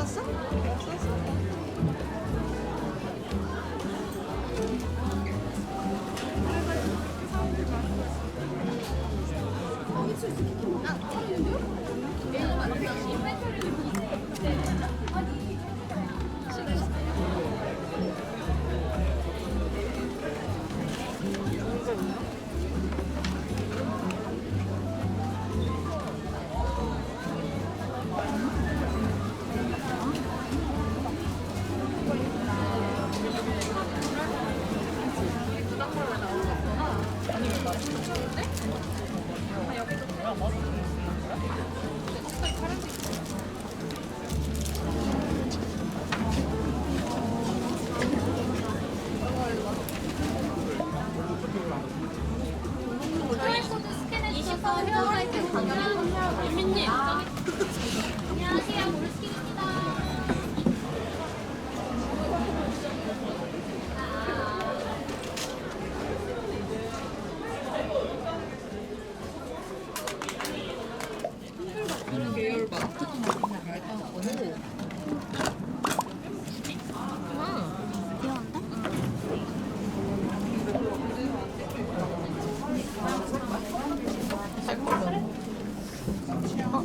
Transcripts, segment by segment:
없었어? 없었어?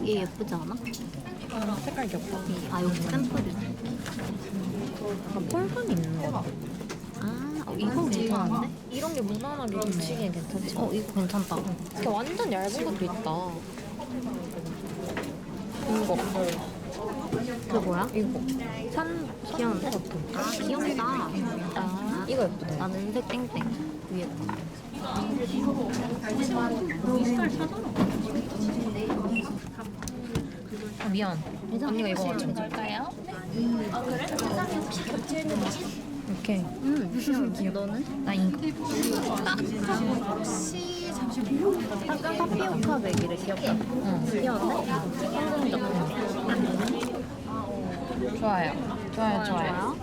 얘 예쁘지 않아? 색깔 귀엽다. 아 여기 샘플이. 약간 펄감이 있는 거 같아. 이거 괜찮은데? 이런 게 무난하게 붙이기엔 괜찮지. 이거 괜찮다. 이게 완전 얇은 것도 있다. 이거. 그게 뭐야? 이거. 귀여운데? 귀엽다. 이거 예쁘다. 나는 은색 땡땡 위에다. 미안. 언니가 이거 맞춘 거. 걸까요? 오케이. 귀여워. 너는? 나 이거. 혹시 잠시만요. 약간 타피오카 베기를 귀엽다. 귀여운데? 성공적. 좋아요. 좋아요.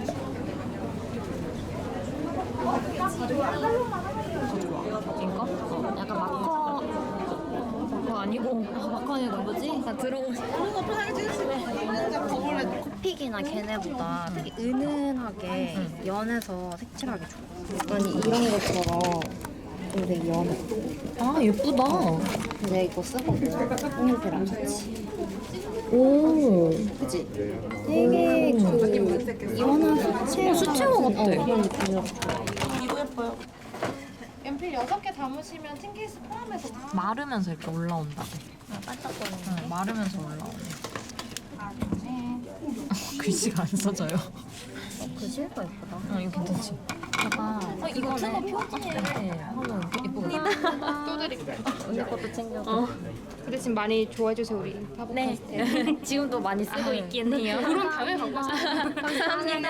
이거? 약간 마커. 그거 아니고. 마커 아니고 뭐지? 나 들어오고 싶어. 너무 편하게 찍을 수 있는 거울에 코픽이나 걔네보다 되게 은은하게 연해서 색칠하기 좋아. 아니 이런 것처럼 되게 연해. 아, 예쁘다. 근데 이거 쓰거든. 홍일이랑 좋지. 오. 그치? 되게 그 연한 수채화 같아. 그런 느낌이라서 좋아. 이거 예뻐요. 연필 6개 담으시면 틴케이스 포함해서 마르면서 이렇게 올라온다. 반짝거리는 응, 마르면서 올라오네. 글씨가 안 써져요. 그 실버 예쁘다. 이거 괜찮지? 약간 이거 트너 표지에 하면 예쁘겠다. 또 드릴게요. 언니 것도 챙겨서. 근데 지금 많이 좋아해주세요 우리 파보카스테. 지금도 많이 쓰고 있긴 해요. 그럼 다음에 갖고 와서. 감사합니다.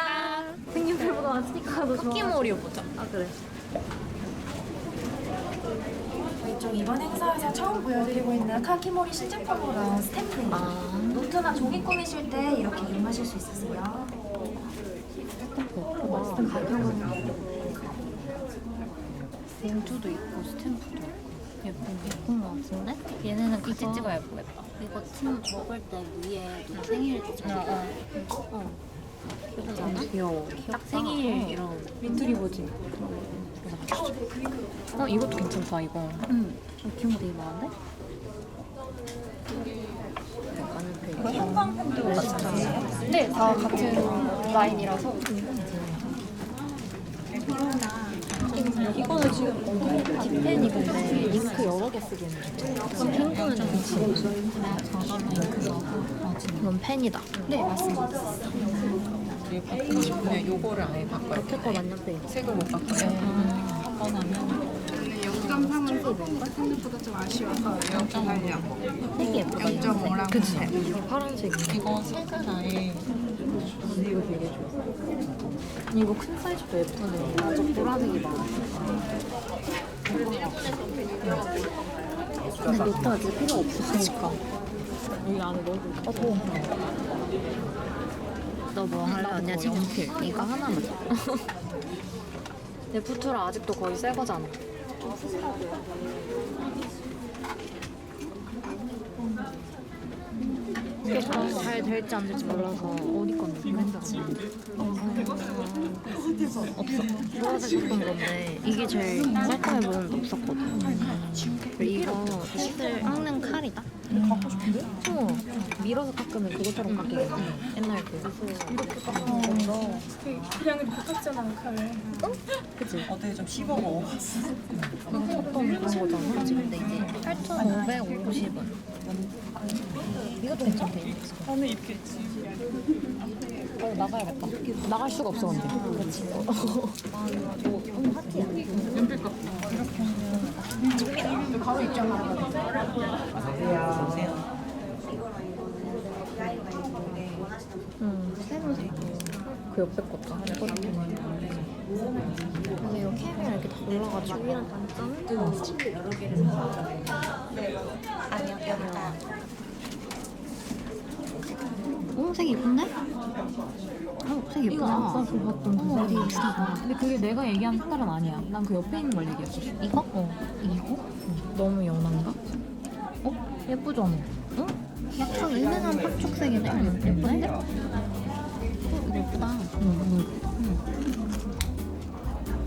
생님들보다 스티커도 좋아. 토끼머리 보자. 그래. 이쪽 이번 행사에서 처음 보여드리고 있는 카키모리 신제품으로 나온 스탬프입니다. 노트나 종이 꾸미실 때 이렇게 이용하실 수 있으세요. 봉투도 있고 스탬프도 예쁜 거 같은데? 얘네는 같이 그거 찍어야 예쁘겠다. 이거 침 먹을 때 위에 누구 생일 때 귀엽지 않아? 귀여워. 딱 생일 이런. 민트리버지. 이것도 괜찮다, 이거. 귀여운 거 되게 많은데? 네, 다 같은 라인이라서. 이거는 지금 딥펜이 근데 잉크 여러 개 쓰겠네. 핑크는 이건 펜이다. 네, 맞습니다. 이거 바꾸고 싶으면 요거를 아예 바꿔요. 로켓 만년필. 색을 못 바꿔요. 한 번 하면. 근데 0.3은 써보니까 생각보다 좀 아쉬워서 0.8량. 색이 예쁘다. 0.5랑 그치? 이거 파란색. 이거 색은 아예. 이거 되게 좋아. 이거 큰 사이즈도 예쁘네. 맞아, 보라색이 많아. 근데 노트 아직 필요 없으니까. 여기 안에 넣어도 더워. 너 뭐 할래? 언니야 지금 연필. 이거 하나만. 내 부투라 아직도 거의 새 거잖아. 잘 될지 안 될지 몰라서 어디 건데? 브랜드가 없어. 노란색 샀던 건데 이게 제일 깔끔해 보였는데 없었거든. 그리고 이거 펜슬 깎는 칼이다. 갖고 싶은데? 밀어서 깎으면 그것처럼 깎이겠네. 옛날 그. 이렇게 깎는 건가? 그냥 이렇게 깎잖아 칼을. 그치? 어떻게 좀 씹어먹어. 그거 샀던 그런 거잖아. 그치? 근데 이제 8,550원. 이것도 괜찮대. 안에 입겠지. 나가야겠다. 나갈 수가 없어 근데. 그렇지. 하트야. 연필 깎. 바로 입장하는 거. 새로색. 그 옆에 것도 근데 이거 캠이랑 이렇게 다 올라가지고 이런 단점은 색 예쁜데? 색 이거 예쁘다. 아까 그 봤던 그 어디 예쁘다. 근데 그게 내가 얘기한 색깔은 아니야. 난 그 옆에 있는 걸 얘기했어. 이거? 이거? 너무 연한가? 예쁘잖아. 어? 약간 은은한 팥죽색이네. 예쁜데? 이거 예쁘다.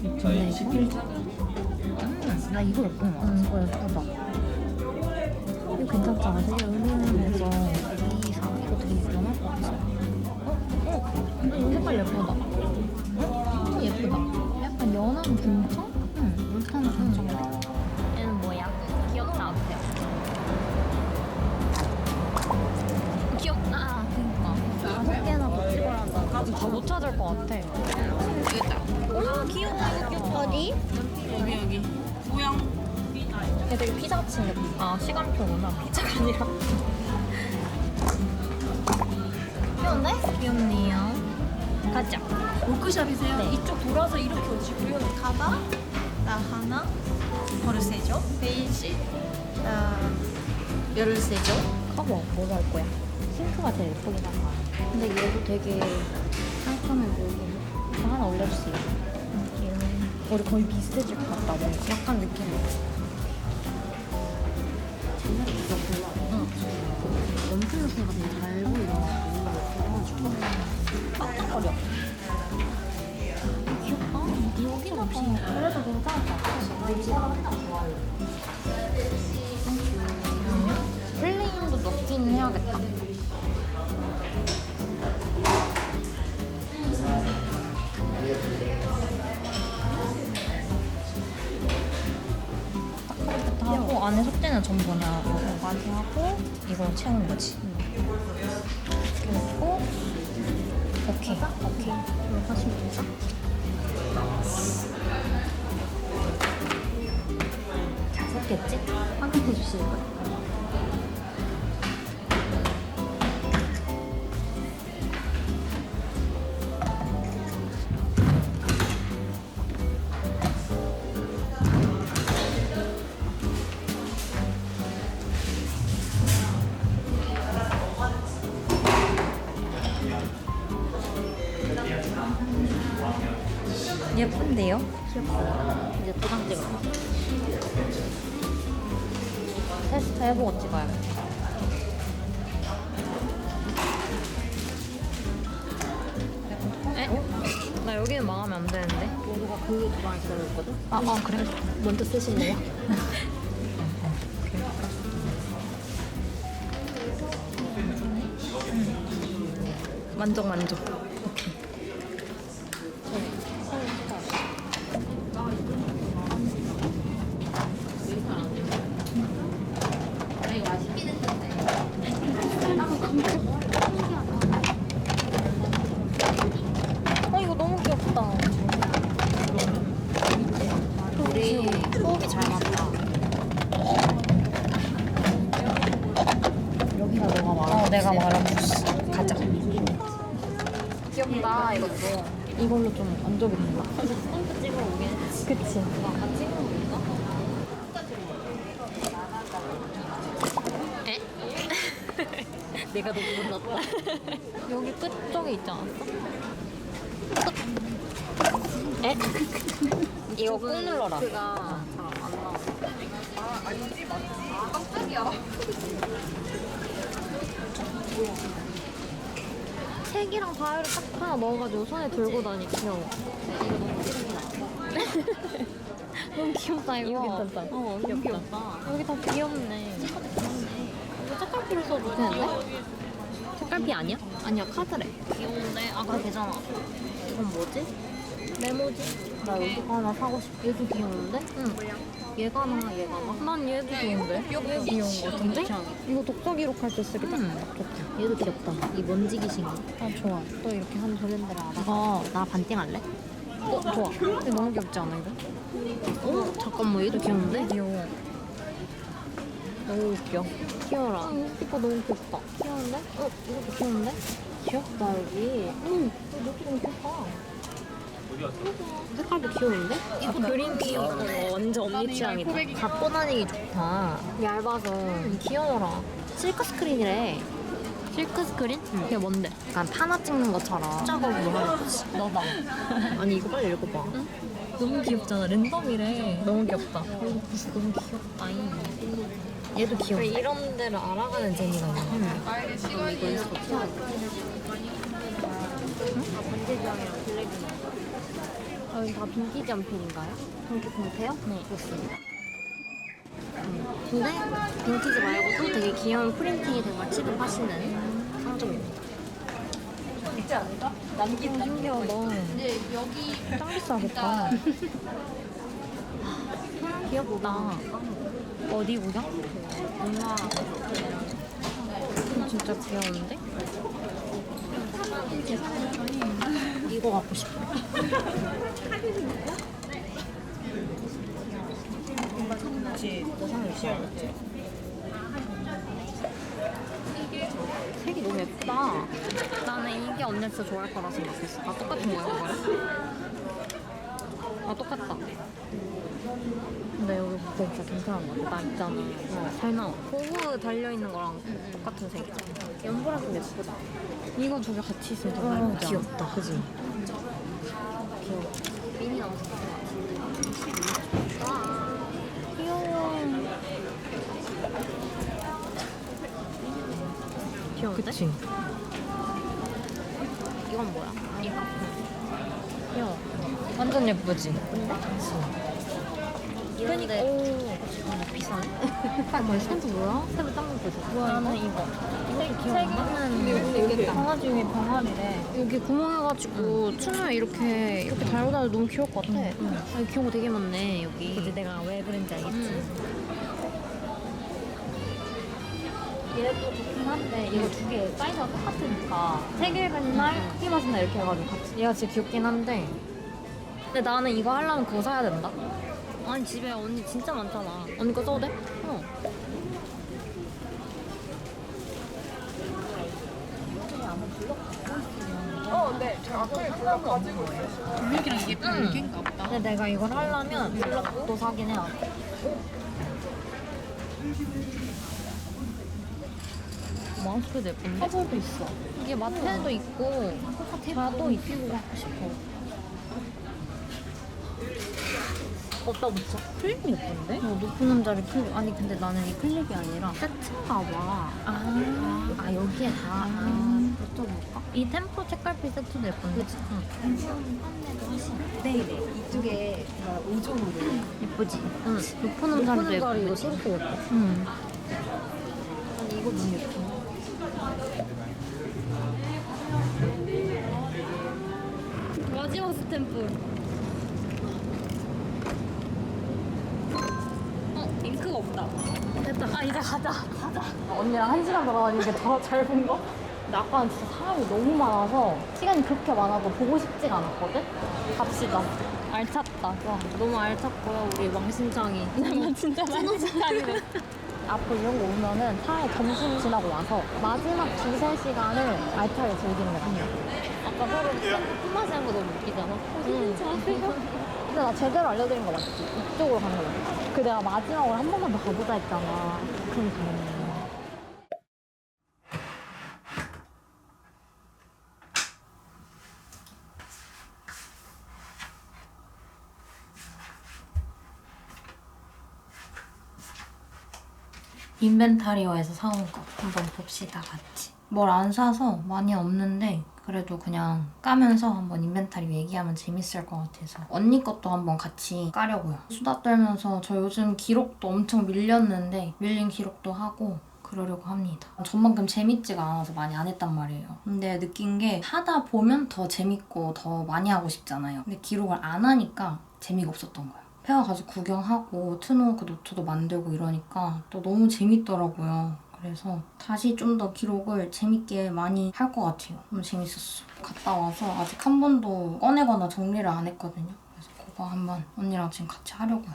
근데 이거? 나 이거 예쁜 거 같아. 이거 예쁘다. 이거 괜찮잖아. 되게 은은해서 2, 4 이거 되게 연할 것 같아. 이 색깔 예쁘다. 예쁘다. 약간 연한 중청? 응, 물탄 중청. 얘는 뭐야? 귀엽다, 어때? 귀엽다. 그니까. 5개나 더 찍어야 한다. 다 못 찾을 것 같아. 오, 귀여워. 이거 귀엽다. 어디? 여기. 모양. 얘 되게 피자같이 생겼다. 아 시간표구나. 피자가 아니라. 귀여운데? 귀엽네요. 가자. 워크샵이세요? 네. 이쪽 돌아서 이렇게 오시고요. 가바, 나 하나, 버르세죠, 베이지, 나 열세죠. 커버 뭐로 할 거야? 싱크가 제일 예쁘긴 한다. 근데 얘도 되게 깔끔해 보이고. 이거 하나 올려주세요. 얘는 우리 거의 비슷해질 것 같다. 뭐 약간 느낌이. 이거 골라. 응. 원플러스가 되게 잘 보이더라고. 빡빡거려. 귀엽다. 여기는 없이 그래도 괜찮을 것 같아. 알지? 플레임도 넣긴 해야겠다. 하고 안에 속재는 전부 뭐냐 이거까지 하고 이걸 채우는 거지. 이렇게 놓고 오케이. 이거 하시면 되죠? 잘 섞였지? 확인해 주실 거예요. 예쁜데요? 이제 도장 찍어. 테스트 해보고 찍어야겠다. 에? 나 여기는 망하면 안 되는데. 우리가 그 도장을 기다렸거든? 아 그래? 먼저 쓰실래요? 만족. 이거 너무 귀엽다. 우리 호흡이 잘 맞다. 여기가 너가 말한 내가 말한 부스. 가자. 귀엽다, 이것도. 이걸로 좀 만족이 된다. 스탬프 찍어 오게. 그치? 아까 찍어 오니까? 에? 내가 너무 몰랐다. 여기 끝쪽에 있지 않았어? 에? 이거 꾹 눌러라. 그가 잘안 나와. 아니지, 맞지. 깜짝이야. 책이랑 과일을 딱 하나 넣어가지고 손에 들고 다니 귀여워. 너무 귀엽다 이거. 괜찮다. 너무 귀엽다. 여기 다 귀엽네. 이거 책갈피로 써도 되는데? 책갈피 아니야? 아니야 카드래. 귀여운데? 아 그래 되잖아. 이건 뭐지? 메모지? 나 이거 하나 사고 싶어. 얘도 귀여운데? 응. 얘가 나 얘가 나. 난 얘도 좋은데? 얘도 귀여운 거 같은데? 이거 독서 기록할 때 쓰기 딱 좋다. 얘도 귀엽다. 이 먼지 귀신이. 아 좋아. 또 이렇게 한 브랜드를 알아. 이거 나 반띵 할래? 좋아. 근데 너무 귀엽지 않아 이거? 잠깐만 얘도 귀여운데? 귀여워. 너무 웃겨. 귀여워라. 이거 너무 귀엽다. 귀여운데? 이것도 귀여운데? 귀엽다 여기. 이것도 너무 귀엽다. 색깔도 귀여운데? 이거 그림 귀여워. 완전 언니 취향이다. 갖고 다니기 좋다. 얇아서 귀여워라. 실크 스크린이래. 실크 스크린? 그게 뭔데? 약간 파나 찍는 것처럼 작업으로 하는 거지. 너다. 아니 이거 빨리 읽어봐. 응? 너무 귀엽잖아. 랜덤이래. 너무 귀엽다. 너무 귀엽다. 얘도 귀여워. 이런 데를 알아가는 재미가 있네. 그럼 이거 있어. 번지장이랑 블랙이랑. 여기 다 빈티지 연필인가요? 빈티지 봉태요? 네. 그렇습니다. 근데 빈티지 말고도 되게 귀여운 프린팅이 된 걸 취급하시는 상점입니다. 있지 않을까? 남긴 신기하다. 근데 여기 짱 비싸겠다. 귀엽다. 어디 구경? 엄마. 진짜 귀여운데? 이거 갖고 싶어. 색이 너무 예쁘다. 나는 이게 언니 진짜 좋아할 거라 생각했어. 아 똑같은 거야 그거랑? 아 똑같다. 근데 여기 진짜 괜찮은 거 같아. 나 있잖아. 잘 나와. 고무 달려있는 거랑 똑같은 색이잖아. 연보라 좀 예쁘다. 이거 두 개 같이 있으면 정말 예쁘지 않아? 귀엽다. 그지? 귀여워. 미니 나왔을 것 같은데. 와. 귀여워. 귀여운데? 그치? 이건 뭐야? 이거? 귀여워. 완전 예쁘지? 그러니까 오 비싸네? 뭐 스탬프 뭐야? 스탬프 딴거 보자. 나는 이거 책에는 강아지 위에 병아리래. 여기 구멍해가지고 춤을 이렇게 달고 다녀도 너무 귀여울 것 같아. 아니, 귀여운 거 되게 많네 여기. 그치 내가 왜 그런지 알겠지. 얘도 좋긴 한데 이거 두 개 사이즈가 똑같으니까 책 읽은 날 커피 마신 날 이렇게 해가지고 같이. 얘가 진짜 귀엽긴 한데 근데 나는 이거 하려면 그거 사야 된다? 아니 집에 언니 진짜 많잖아. 언니 거 써도 돼? 네. 제가 아까 블럭 가지고 있어요. 블럭이랑 이게 별개인가 보다. 근데 내가 이걸 하려면 블럭도 사긴 해야 돼. 마우스도 예쁜데? 화살도 있어. 이게 마테도 있고 자도 있고 갖고 싶어. 어디다 붙여? 클립이 예쁜데? 높은 남자리 클립. 아니 근데 나는 이 클립이 아니라 세트인가 봐. 아 여기에 다. 여쭤볼까? 이 템포 책갈피 세트도 예쁜데? 그치? 응. 네네. 이쪽에 5종으로. 예쁘지? 응. 높은 남자리도 예쁘지? 이거 소리도 예뻐. 응. 아니 이거 너무 예뻐. 마지막 스탬프. 잉크가 없다. 됐다. 아 이제 가자. 언니랑 1시간 돌아다니는 게 더 잘 본 거? 근데 아까는 진짜 사람이 너무 많아서 시간이 그렇게 많아도 보고 싶지가 않았거든? 갑시다. 알찼다. 와, 너무 알찼고요. 우리 왕신창이. 진짜 왕신창이네. 앞으로 이런 거 오면은 차라리 점심 지나고 와서 마지막 2-3시간을 알차게 즐기는 게 나아. 아까 서로 손맛이 한 거 너무 웃기잖아. 근데 나 제대로 알려드린 거 맞지? 이쪽으로 가는 거 맞지? 그 내가 마지막으로 한 번만 더 가보자 했잖아. 그럼 가는 인벤타리어에서 사온 거 한번 봅시다 같이. 뭘 안 사서 많이 없는데 그래도 그냥 까면서 한번 인벤타리 얘기하면 재밌을 것 같아서 언니 것도 한번 같이 까려고요. 수다 떨면서 저 요즘 기록도 엄청 밀렸는데 밀린 기록도 하고 그러려고 합니다. 전만큼 재밌지가 않아서 많이 안 했단 말이에요. 근데 느낀 게 하다 보면 더 재밌고 더 많이 하고 싶잖아요. 근데 기록을 안 하니까 재미가 없었던 거예요. 페어 가서 구경하고 트노워크 노트도 만들고 이러니까 또 너무 재밌더라고요. 그래서 다시 좀 더 기록을 재밌게 많이 할 것 같아요. 너무 재밌었어. 갔다 와서 아직 한 번도 꺼내거나 정리를 안 했거든요. 그래서 그거 한번 언니랑 지금 같이 하려고요.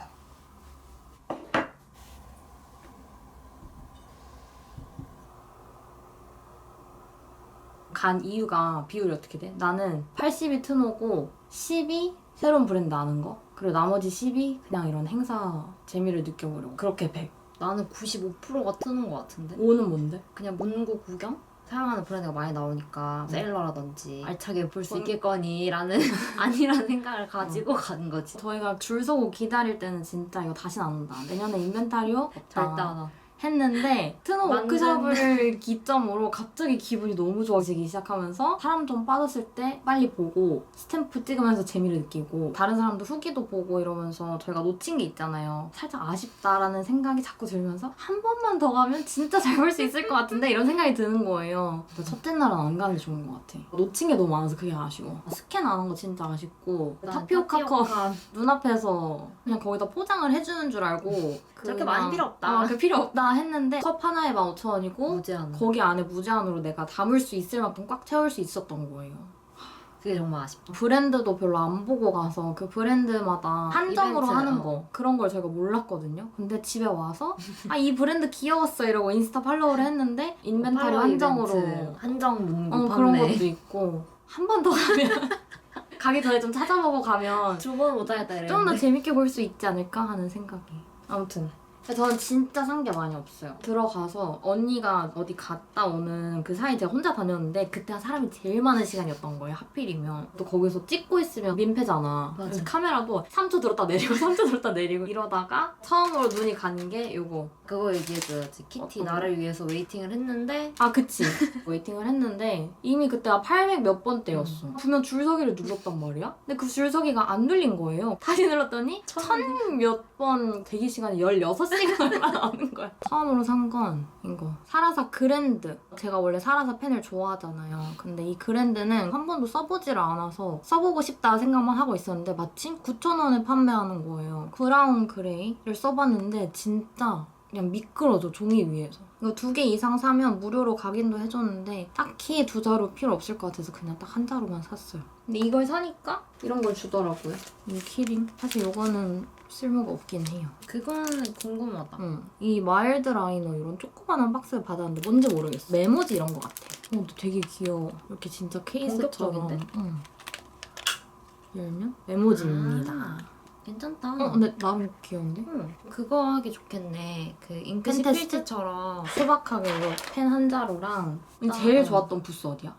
간 이유가 비율이 어떻게 돼? 나는 80이 트노고 10이 새로운 브랜드 아는 거 그리고 나머지 10이 그냥 이런 행사 재미를 느껴보려고 그렇게 100 나는 95%가 트는 것 같은데? 5는 뭔데? 그냥 문구 구경? 사용하는 브랜드가 많이 나오니까 세일러라든지 알차게 볼 수 있겠거니 라는 아니라는 생각을 가지고 가는 거지. 저희가 줄 서고 기다릴 때는 진짜 이거 다시는 안 온다. 내년에 인벤타리오 절대 안 와. 했는데 트노 맞는- 워크숍을 기점으로 갑자기 기분이 너무 좋아지기 시작하면서 사람 좀 빠졌을 때 빨리 보고 스탬프 찍으면서 재미를 느끼고 다른 사람도 후기도 보고 이러면서 저희가 놓친 게 있잖아요. 살짝 아쉽다라는 생각이 자꾸 들면서 한 번만 더 가면 진짜 잘 볼 수 있을 것 같은데 이런 생각이 드는 거예요. 근데 첫째 날은 안 가는 게 좋은 것 같아. 놓친 게 너무 많아서 그게 아쉬워. 스캔 안 한 거 진짜 아쉽고 타피오카 컵 눈앞에서 그냥 거기다 포장을 해주는 줄 알고 저렇게 많이 필요 없다. 그 필요 없다 했는데 컵 하나에 15,000원이고 무제한. 거기 안에 무제한으로 내가 담을 수 있을 만큼 꽉 채울 수 있었던 거예요. 그게 정말 아쉽다. 브랜드도 별로 안 보고 가서 그 브랜드마다 한정으로 이벤트, 하는 거 그런 걸 제가 몰랐거든요. 근데 집에 와서 아 이 브랜드 귀여웠어 이러고 인스타 팔로우를 했는데 인벤타리 팔로우 한정으로 이벤트, 한정 문구 그런 판매. 것도 있고 한 번 더 가면 가기 전에 좀 찾아보고 가면 두 번 못하겠다 이랬는데. 좀 더 재밌게 볼 수 있지 않을까 하는 생각이. 아무튼 저는 진짜 산 게 많이 없어요. 들어가서 언니가 어디 갔다 오는 그 사이 제가 혼자 다녔는데 그때가 사람이 제일 많은 시간이었던 거예요. 하필이면. 또 거기서 찍고 있으면 민폐잖아. 맞아. 그래서 카메라도 3초 들었다 내리고 3초 들었다 내리고 이러다가 처음으로 눈이 가는 게 요거. 그거 얘기해줘야지. 키티 어떤 나를 위해서 웨이팅을 했는데 아 그치. 웨이팅을 했는데 이미 그때가 800 몇 번대였어. 분명 줄서기를 눌렀단 말이야. 근데 그 줄서기가 안 눌린 거예요. 다시 눌렀더니 1000 몇 번 대기 시간이 16시간 얼마 남은 거야. 처음으로 산 건 이거 사라사 그랜드. 제가 원래 사라사 펜을 좋아하잖아요. 근데 이 그랜드는 한 번도 써보지를 않아서 써보고 싶다 생각만 하고 있었는데 마침 9,000원에 판매하는 거예요. 브라운 그레이를 써봤는데 진짜 그냥 미끄러져 종이 위에서. 이거 2개 이상 사면 무료로 각인도 해줬는데 딱히 2자루 필요 없을 것 같아서 그냥 딱 한 자루만 샀어요. 근데 이걸 사니까 이런 걸 주더라고요. 이 키링. 사실 이거는 쓸모가 없긴 해요. 그거는 궁금하다. 이 마일드 라이너 이런 조그만한 박스를 받았는데 뭔지 모르겠어. 메모지 이런 거 같아. 근데 되게 귀여워. 이렇게 진짜 케이스처럼. 공격적인데? 응. 열면 메모지입니다. 괜찮다. 근데 나름 귀여운데? 응. 그거 하기 좋겠네. 그 잉크시 펜테스트? 필지처럼 소박하게 이거 펜 한 자루랑 아, 제일 어. 좋았던 부스 어디야?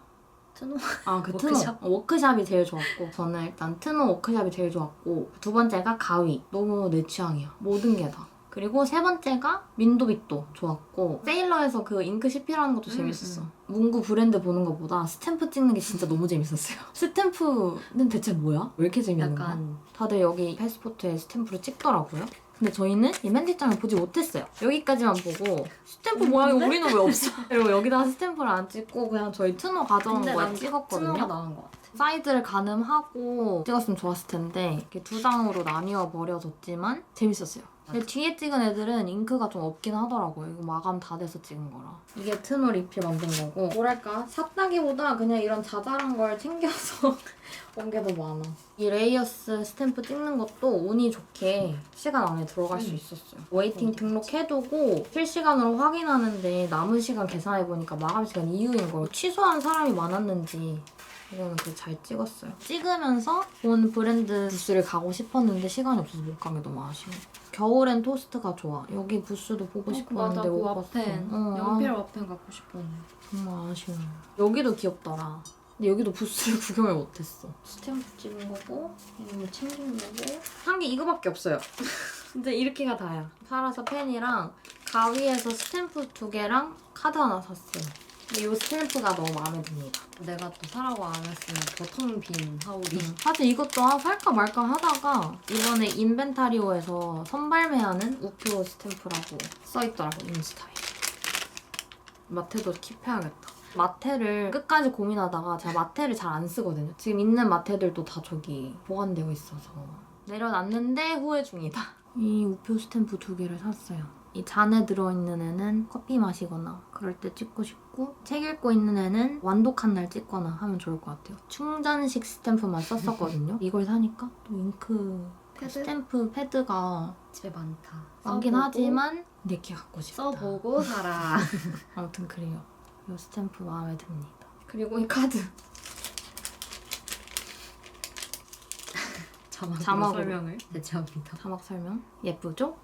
트노. 아, 그 워크샵? 트노. 워크샵이 제일 좋았고 저는 일단 트노 워크샵이 제일 좋았고 두 번째가 가위. 너무 내 취향이야. 모든 게 다. 그리고 세 번째가 민도빗도 좋았고 세일러에서 그 잉크 CP라는 것도 재밌었어. 문구 브랜드 보는 것보다 스탬프 찍는 게 진짜 너무 재밌었어요. 스탬프는 대체 뭐야? 왜 이렇게 재밌는 거야? 약간 다들 여기 패스포트에 스탬프를 찍더라고요. 근데 저희는 이 맨디장을 보지 못했어요. 여기까지만 보고 스탬프 모양이 우리는 왜 없어? 그리고 여기다가 스탬프를 안 찍고 그냥 저희 트노 가져온 근데 거에 난 찍었거든요. 트노가 나은 것 같아. 사이즈를 가늠하고 찍었으면 좋았을 텐데 이렇게 두 장으로 나뉘어 버려졌지만 재밌었어요. 근데 뒤에 찍은 애들은 잉크가 좀 없긴 하더라고요. 이거 마감 다 돼서 찍은 거라. 이게 트노 리필 만든 거고 뭐랄까 샀다기보다 그냥 이런 자잘한 걸 챙겨서 온 게 더 많아. 이 레이어스 스탬프 찍는 것도 운이 좋게 시간 안에 들어갈 수 있었어요. 웨이팅 등록해두고 실시간으로 확인하는데 남은 시간 계산해보니까 마감 시간 이후인 걸 취소한 사람이 많았는지 이거는 되게 잘 찍었어요. 찍으면서 본 브랜드 부스를 가고 싶었는데 시간이 없어서 못 간 게 너무 아쉬워. 겨울엔 토스트가 좋아. 여기 부스도 보고 싶었는데 맞아. 그 못 봤어. 와펜. 연필 와펜 갖고 싶었네. 정말 아쉬워. 여기도 귀엽더라. 근데 여기도 부스를 구경을 못했어. 스탬프 찍은 거고 이거 챙긴 거고 한 게 이거밖에 없어요. 진짜 이렇게가 다야. 사라사 펜이랑 가위에서 스탬프 2개랑 카드 하나 샀어요. 근데 이 스탬프가 너무 마음에 듭니다. 내가 또 사라고 안 했으면 더 텅 빈 하울이. 사실 이것도 살까 말까 하다가 이번에 인벤타리오에서 선발매하는 우표 스탬프라고 써있더라고, 인스타에. 마테도 킵해야겠다. 마테를 끝까지 고민하다가 제가 마테를 잘 안 쓰거든요. 지금 있는 마테들도 다 저기 보관되어 있어서 내려놨는데 후회 중이다. 이 우표 스탬프 2개를 샀어요. 이 잔에 들어있는 애는 커피 마시거나 그럴 때 찍고 싶고 책 읽고 있는 애는 완독한 날 찍거나 하면 좋을 것 같아요. 충전식 스탬프만 썼었거든요. 이걸 사니까 또 잉크 패드? 스탬프 패드가 집에 많다. 많긴 써보고, 하지만 내게 갖고 싶다. 써보고 살아. 아무튼 그래요. 이 스탬프 마음에 듭니다. 그리고 이 카드. 자막으로 설명을 대체합니다. 자막 설명. 예쁘죠?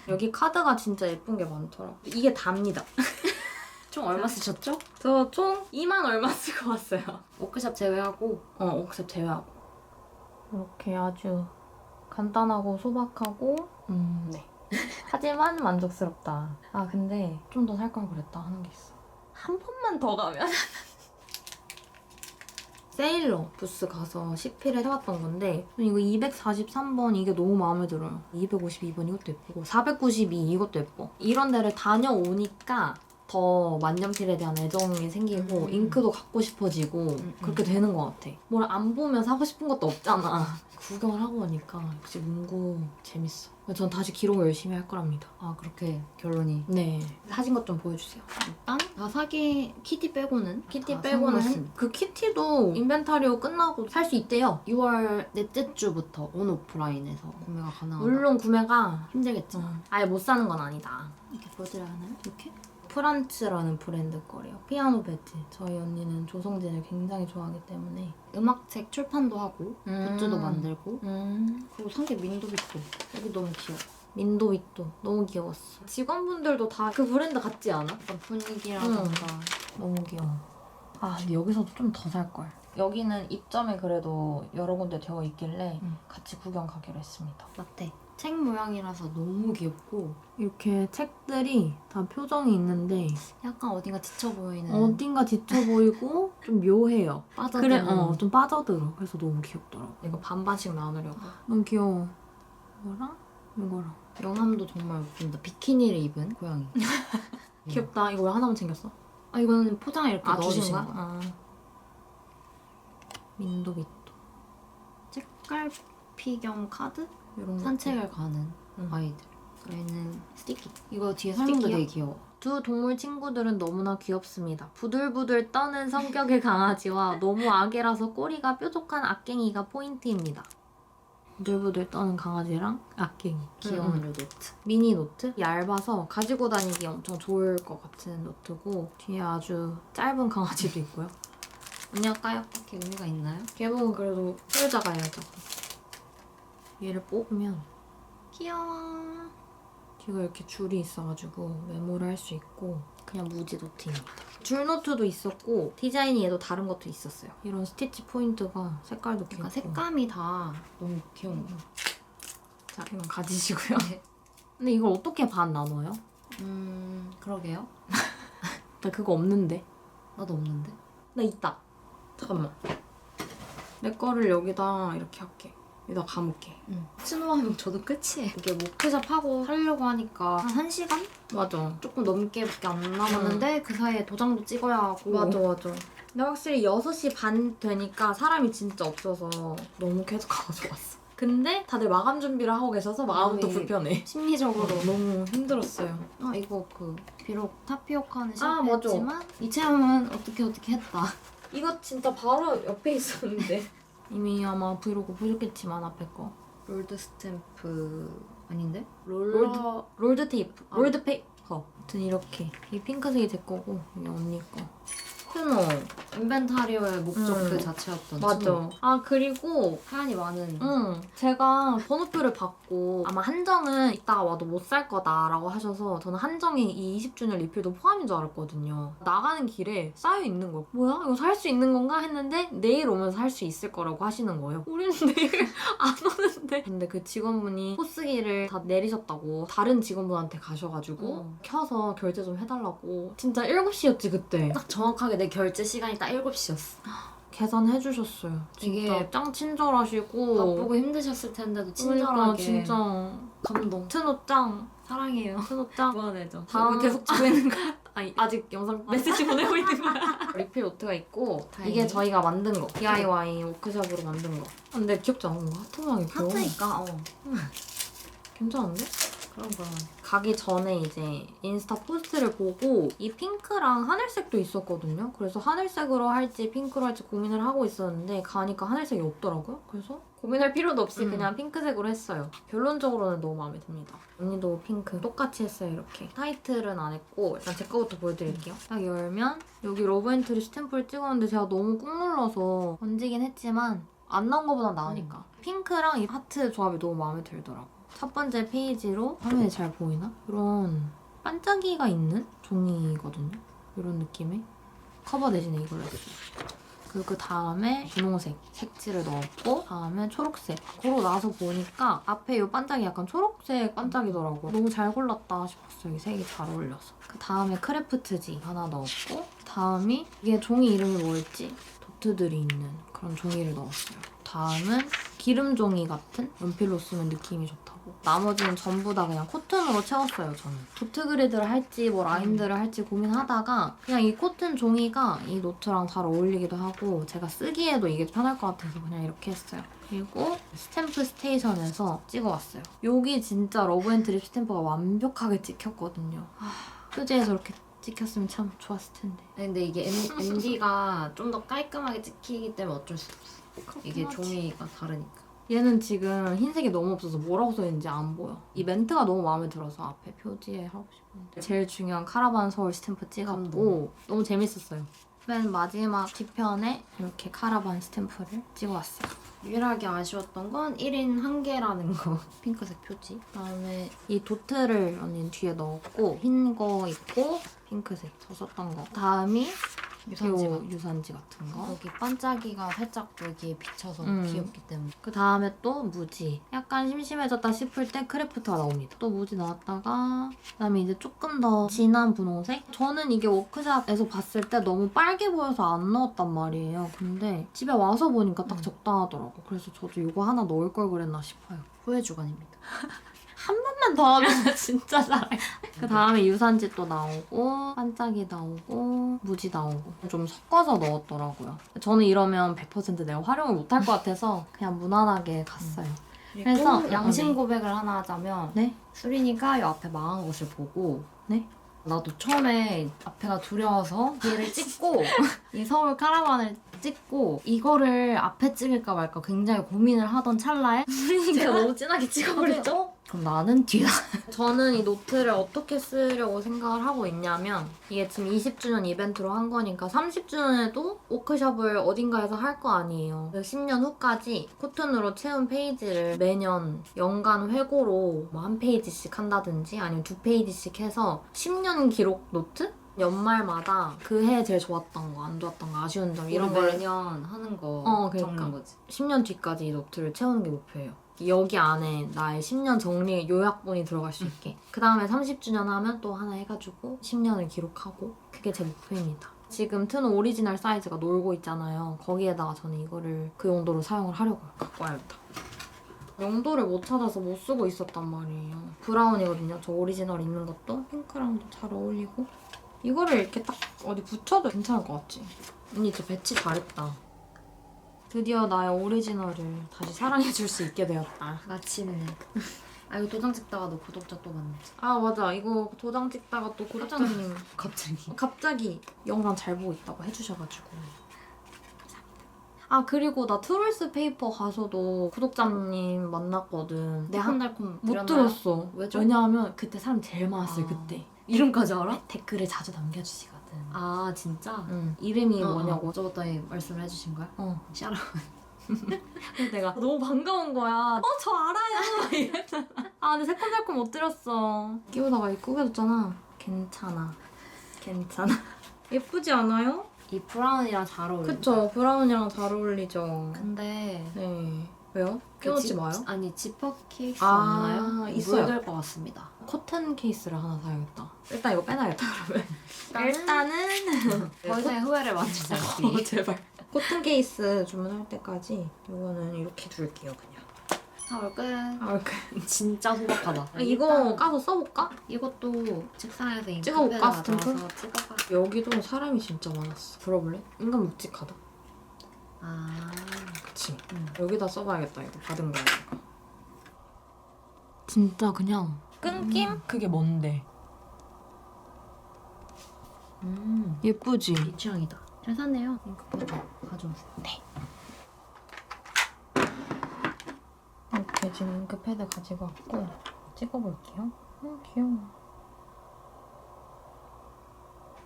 여기 카드가 진짜 예쁜 게 많더라고요. 이게 답니다. 총 얼마 쓰셨죠? 저 총 2만 얼마 쓰고 왔어요. 워크샵 제외하고 워크숍 제외하고. 이렇게 아주 간단하고 소박하고 네. 하지만 만족스럽다. 아 근데 좀 더 살 걸 그랬다 하는 게 있어. 한 번만 더 가면 세일러 부스 가서 CP를 사봤던 건데 이거 243번 이게 너무 마음에 들어요. 252번 이것도 예쁘고 492 이것도 예뻐. 이런 데를 다녀오니까 더 만년필에 대한 애정이 생기고 잉크도 갖고 싶어지고 그렇게 되는 것 같아. 뭘 안 보면 사고 싶은 것도 없잖아. 구경을 하고 오니까 역시 문구 재밌어. 전 다시 기록 열심히 할 거랍니다. 아 그렇게 결론이. 네. 사진 것 좀 보여주세요. 일단 다 사기 키티 빼고는 키티 다 빼고는 성공했습니다. 그 키티도 인벤타리오 끝나고 살 수 있대요. 6월 넷째 주부터 온 오프라인에서 구매가 가능하다. 물론 구매가 힘들겠지만 아예 못 사는 건 아니다. 이렇게 보여드려야 하나요? 이렇게? 프란츠라는 브랜드 거래요. 피아노 배지. 저희 언니는 조성진을 굉장히 좋아하기 때문에 음악책 출판도 하고 굿즈도 만들고 음. 그리고 상계 민도빗도 여기 너무 귀여워. 민도윗도 너무 귀여웠어. 직원분들도 다 그 브랜드 같지 않아? 약간 분위기라던가 너무 귀여워. 아 근데 여기서도 좀 더 살걸. 여기는 입점이 그래도 여러 군데 되어 있길래 같이 구경 가기로 했습니다. 라떼 책 모양이라서 너무 귀엽고 이렇게 책들이 다 표정이 있는데 약간 어딘가 지쳐 보이는 어딘가 지쳐 보이고 좀 묘해요. 빠져드는 그래, 좀 빠져들어. 그래서 너무 귀엽더라고. 이거 반반씩 나누려고. 너무 귀여워. 이거랑 이거랑. 영함도 정말 웃긴다. 비키니를 입은 고양이. 귀엽다. 이거 왜 하나만 챙겼어? 아 이거는 포장에 이렇게 넣어주신 주신 거야? 거야? 아. 민도빗도. 책갈피 겸 카드? 이런 거. 산책을 가는 아이들. 얘는 스티키. 이거 뒤에 설명도 스티키야? 되게 귀여워. 두 동물 친구들은 너무나 귀엽습니다. 부들부들 떠는 성격의 강아지와 너무 아기라서 꼬리가 뾰족한 악갱이가 포인트입니다. 부들부들 떠는 강아지랑 악갱이. 귀여운 요 노트. 미니 노트? 얇아서 가지고 다니기 엄청 좋을 것 같은 노트고 뒤에 아주 짧은 강아지도 있고요. 언니 할까요? 딱히 의미가 있나요? 개봉은 그래도 풀자가 해야죠. 얘를 뽑으면 귀여워. 뒤가 이렇게 줄이 있어가지고 메모를 할 수 있고 그냥 무지 노트입니다. 줄 노트도 있었고 디자인이 얘도 다른 것도 있었어요. 이런 스티치 포인트가 색깔도 귀엽고 그러니까 색감이 다 너무 귀여운 거. 자 이건 가지시고요. 네. 근데 이걸 어떻게 반 나눠요? 그러게요. 나 그거 없는데. 나도 없는데. 나 있다. 잠깐만. 내 거를 여기다 이렇게 할게. 여기다 감을게. 스노우하면 저도 끝이에요. 이게 워크숍 하고 하려고 하니까 한 1시간? 맞아. 조금 넘게밖에 안 남았는데 그 사이에 도장도 찍어야 하고 맞아. 근데 확실히 6시 반 되니까 사람이 진짜 없어서 너무 계속 가가지고 왔어. 근데 다들 마감 준비를 하고 계셔서 마음도 마음이 불편해. 심리적으로 너무 힘들었어요. 이거 비록 타피오카는 아, 맞아. 실패했지만 이 체험은 어떻게 했다. 이거 진짜 바로 옆에 있었는데. 이미 아마 브이로그 보셨겠지만 앞에 거. 롤드 스탬프 아닌데? 롤드 테이프. 롤드 페이퍼. 아무튼 이렇게. 이 핑크색이 제 거고 이게 언니 거. 스노우. 인벤타리오의 목적 그 음. 자체였던. 맞아. 아 그리고 사연이 많은. 제가 번호표를 받고 아마 한정은 이따가 와도 못 살 거다라고 하셔서 저는 한정이 이 20주년 리필도 포함인 줄 알았거든요. 나가는 길에 쌓여 있는 거예요. 뭐야? 이거 살 수 있는 건가? 했는데 내일 오면 살 수 있을 거라고 하시는 거예요. 우리는 내일 안 오는데. 근데 그 직원분이 포스기를 다 내리셨다고 다른 직원분한테 가셔가지고 켜서 결제 좀 해달라고. 진짜 7시였지 그때. 딱 정확하게 내 결제 시간이 딱 7시였어. 계산해주셨어요. 되게 진짜 짱 친절하시고. 바쁘고 힘드셨을 텐데도 그러니까 친절하게. 진짜 감동. 트노 짱. 사랑해요. 트노 짱. 무한해져. 다음- 계속 주고 있는 거. 아니 아직 영상 메시지 보내고 있는 거야. 리필 노트가 있고 다행히. 이게 저희가 만든 거. DIY 워크숍으로 만든 거. 근데 귀엽지 않은 거? 하트 모양이 귀여워. 하트니까 괜찮은데? 그런 거. 가기 전에 이제 인스타 포스트를 보고 이 핑크랑 하늘색도 있었거든요. 그래서 하늘색으로 할지 핑크로 할지 고민을 하고 있었는데 가니까 하늘색이 없더라고요. 그래서 고민할 필요도 없이 그냥 핑크색으로 했어요. 결론적으로는 너무 마음에 듭니다. 언니도 핑크 똑같이 했어요. 이렇게. 타이틀은 안 했고 일단 제 거부터 보여드릴게요. 딱 열면 여기 러브앤트리 스탬프를 찍었는데 제가 너무 꾹 눌러서 번지긴 했지만 안 나온 거보다 나으니까. 핑크랑 이 하트 조합이 너무 마음에 들더라고. 첫 번째 페이지로 화면이 잘 보이나? 이런 반짝이가 있는 종이거든요. 이런 느낌의 커버 대신에 이걸 했어요. 그리고 그 다음에 분홍색 색칠을 넣었고 다음에 초록색. 그러고 나서 보니까 앞에 이 반짝이 약간 초록색 반짝이더라고요. 너무 잘 골랐다 싶었어요. 이 색이 잘 어울려서. 그 다음에 크래프트지 하나 넣었고 다음이 이게 종이 이름이 뭐였지? 도트들이 있는 그런 종이를 넣었어요. 다음은 기름 종이 같은 연필로 쓰면 느낌이 좋다고. 나머지는 전부 다 그냥 코튼으로 채웠어요, 저는. 도트 그리드를 할지 뭐 라인들을 할지 고민하다가 그냥 이 코튼 종이가 이 노트랑 잘 어울리기도 하고 제가 쓰기에도 이게 편할 것 같아서 그냥 이렇게 했어요. 그리고 스탬프 스테이션에서 찍어왔어요. 여기 진짜 러브앤트리 스탬프가 완벽하게 찍혔거든요. 휴지에서 이렇게 찍혔으면 참 좋았을 텐데. 근데 이게 MD가 좀 더 깔끔하게 찍히기 때문에 어쩔 수 없어. 이게 맞지. 종이가 다르니까. 얘는 지금 흰색이 너무 없어서 뭐라고 써있는지 안 보여. 이 멘트가 너무 마음에 들어서 앞에 표지에 하고 싶은데 제일 중요한 카라반 서울 스탬프 찍었고 감동. 너무 재밌었어요. 맨 마지막 뒤편에 이렇게 카라반 스탬프를 찍어왔어요. 유일하게 아쉬웠던 건 1인 1개라는 거. 핑크색 표지. 그다음에 이 도트를 언니는 뒤에 넣었고 흰 거 있고 핑크색 저 썼던 거. 다음이 유산지 요 같은 유산지 같은 거. 여기 반짝이가 살짝 여기에 비쳐서 귀엽기 때문에. 그 다음에 또 무지. 약간 심심해졌다 싶을 때 크래프트가 나옵니다. 또 무지 나왔다가 그다음에 이제 조금 더 진한 분홍색. 저는 이게 워크샵에서 봤을 때 너무 빨개 보여서 안 넣었단 말이에요. 근데 집에 와서 보니까 딱 적당하더라고. 그래서 저도 이거 하나 넣을 걸 그랬나 싶어요. 후회 주간입니다. 한 번만 더 하면 진짜 잘해. 그 다음에 유산지 또 나오고 반짝이 나오고 무지 나오고 좀 섞어서 넣었더라고요. 저는 이러면 100% 내가 활용을 못할 것 같아서 그냥 무난하게 갔어요. 그래서 양심 고백을 하나 하자면 네? 수린이가 이 앞에 망한 것을 보고 네? 나도 처음에 앞에가 두려워서 얘를 찍고 이 서울 카라반을 찍고 이거를 앞에 찍을까 말까 굉장히 고민을 하던 찰나에 제가 너무 진하게 찍어버렸죠? 그럼 나는 뒤다. 저는 이 노트를 어떻게 쓰려고 생각을 하고 있냐면 이게 지금 20주년 이벤트로 한 거니까 30주년에도 워크숍을 어딘가에서 할 거 아니에요. 10년 후까지 코튼으로 채운 페이지를 매년 연간 회고로 뭐 한 페이지씩 한다든지 아니면 2페이지씩 해서 10년 기록 노트? 연말마다 그 해 제일 좋았던 거, 안 좋았던 거, 아쉬운 점 이런 걸 매년 하는 거 그러니까. 적는 거지. 10년 뒤까지 이 노트를 채우는 게 목표예요. 여기 안에 나의 10년 정리 요약본이 들어갈 수 있게. 그 다음에 30주년 하면 또 하나 해가지고 10년을 기록하고 그게 제 목표입니다. 지금 트노 오리지널 사이즈가 놀고 있잖아요. 거기에다가 저는 이거를 그 용도로 사용을 하려고 갖고 와야겠다. 용도를 못 찾아서 못 쓰고 있었단 말이에요. 브라운이거든요. 저 오리지널 있는 것도 핑크랑도 잘 어울리고 이거를 이렇게 딱 어디 붙여도 괜찮을 것 같지? 언니 진짜 배치 잘했다. 드디어 나의 오리지널을 다시 사랑해줄 수 있게 되었다. 마침내. 아 이거 도장 찍다가 너 구독자 또 만나지. 아 맞아. 이거 도장 찍다가 또 구독자님 갑자기 영상 잘 보고 있다고 해주셔가지고. 아 그리고 나 트롤스 페이퍼 가서도 구독자님 만났거든. 달콤달콤 못 들었어. 왜죠? 왜냐하면 그때 사람 제일 많았어요. 그때. 이름까지 알아? 댓글을 자주 남겨주시거든. 아 진짜? 응. 이름이 어, 뭐냐고. 저번에 말씀을 해주신 거야? 어. 샤라. 그래서 내가 너무 반가운 거야. 저 알아요. 이랬잖아. 아 근데 새콤달콤 못 드렸어. 끼우다가 이 꾸겨졌잖아. 괜찮아. 예쁘지 않아요? 이 브라운이랑 잘 어울린다. 그쵸. 브라운이랑 잘 어울리죠. 근데 네. 왜요? 그 끼워놓지 지- 마요. 아니 지퍼 케이스 아, 없나요? 있어요. 묻을 것 같습니다. 커튼 케이스를 하나 사야겠다. 일단 이거 빼놔야겠다 그러면. 일단은 더 이상의 후회를 만들지 않기. 제발. 코튼 케이스 주문할 때까지 이거는 이렇게 둘게요 그냥. 4월 끝. 아, 이렇게. 진짜 소박하다. 이거 까서 써볼까? 이것도 책상에서 잉크패드 찍어볼까, 스탬프? 가져와서 찍어봐. 여기도 사람이 진짜 많았어. 들어볼래? 인간 묵직하다. 아, 그치? 여기다 써봐야겠다 이거 받은 거니까. 진짜 그냥 끊김? 그게 뭔데? 예쁘지? 이 취향이다. 잘 샀네요. 잉크패드 가져왔어요. 네. 이렇게 지금 잉크패드 가지고 왔고 찍어볼게요. 귀여워.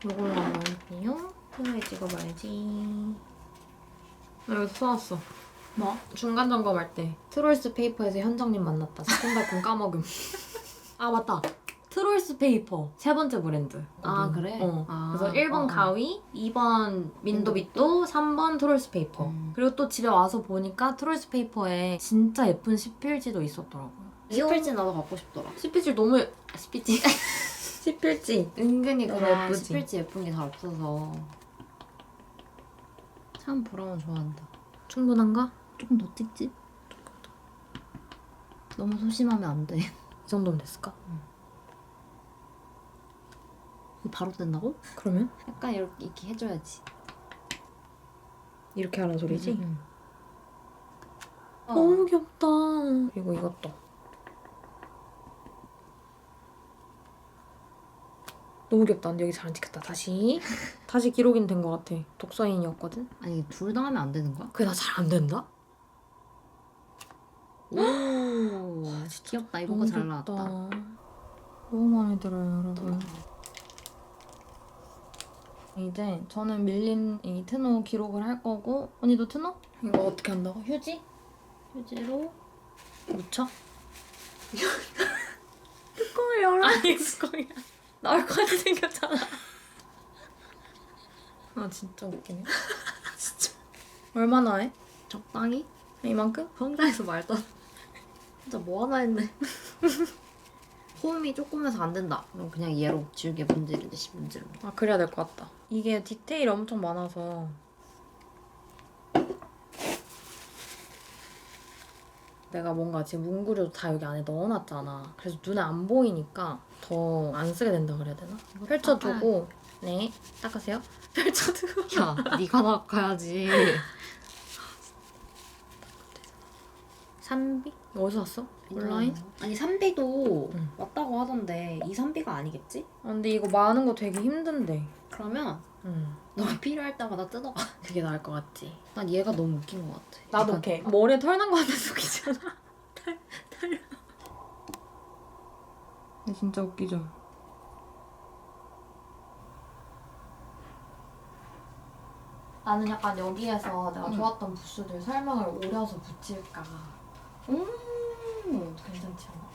이걸로 한번 할게요. 손에 찍어봐야지. 나 여기서 써왔어. 뭐? 중간 점검할 때 트롤스 페이퍼에서 현정님 만났다. 새콤달콤 까먹음. 아 맞다. 트롤스 페이퍼 세 번째 브랜드. 아, 그래? 어. 아, 그래서 1번 가위, 2번 민도비또, 3번 트롤스 페이퍼. 그리고 또 집에 와서 보니까 트롤스 페이퍼에 진짜 예쁜 시필지도 있었더라고요. 스필지 나도 갖고 싶더라. 시필지 너무 시필지 시필지 은근히 너무 그런 예쁘지? 스필지 예쁜 게 잘 없어서. 참 브라운 좋아한다. 충분한가? 조금 더 찍지? 너무 소심하면 안 돼. 이 정도면 됐을까? 이거 바로 된다고? 그러면 약간 이렇게 해줘야지. 이렇게 하는 소리지? 응. 너무 귀엽다. 그리고 이것도 너무 귀엽다. 근데 여기 잘 안 찍혔다. 다시 기록인 된 것 같아. 독서인이었거든. 아니 둘 다 하면 안 되는 거야? 그게 나 잘 안 된다? 오, 귀엽다. 이번 거 잘 나왔다. 너무 마음에 들어요, 여러분. 이제 저는 밀린 이 트노 기록을 할 거고 언니도 트노? 이거 어떻게 한다고? 휴지? 휴지로 묻혀? 뚜껑을 열어. 아니 뚜껑이야. 나올 것 같이 생겼잖아. 아 진짜 웃기네. 진짜. 얼마나 해? 적당히? 이만큼? 성장해서 말도 안 돼. 진짜 뭐 하나 했네. 호음이 조금해서 안 된다. 그럼 그냥 얘로 지우개 문지르듯이 문지르면 돼. 아 그래야 될 것 같다. 이게 디테일이 엄청 많아서 내가 뭔가 지금 문구류도 다 여기 안에 넣어놨잖아. 그래서 눈에 안 보이니까 더 안 쓰게 된다 그래야 되나? 펼쳐두고 네 닦으세요. 펼쳐두고 야, 네가 닦아야지. 산비? 어디서 샀어? 온라인? 아니 3B도 응. 왔다고 하던데 이 3B가 아니겠지? 아, 근데 이거 많은 거 되게 힘든데. 그러면 응. 너가 필요할 때마다 뜯어가. 그게 나을 것 같지. 난 얘가 너무 웃긴 것 같아. 나도 약간 오케이. 머리에 털 난 거 같아서 웃기잖아. 털. 근데 진짜 웃기죠? 나는 약간 여기에서 내가 좋았던 부스들 설명을 오려서 붙일까. 괜찮지 않아?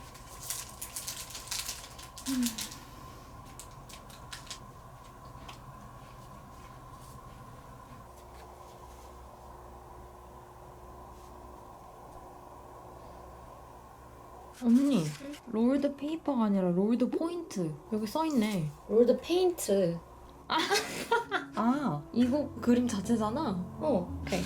언니, 롤드 페이퍼가 아니라 롤드 포인트. 여기 써있네. 롤드 페인트. 아, 이거 그림 자체잖아? 오케이.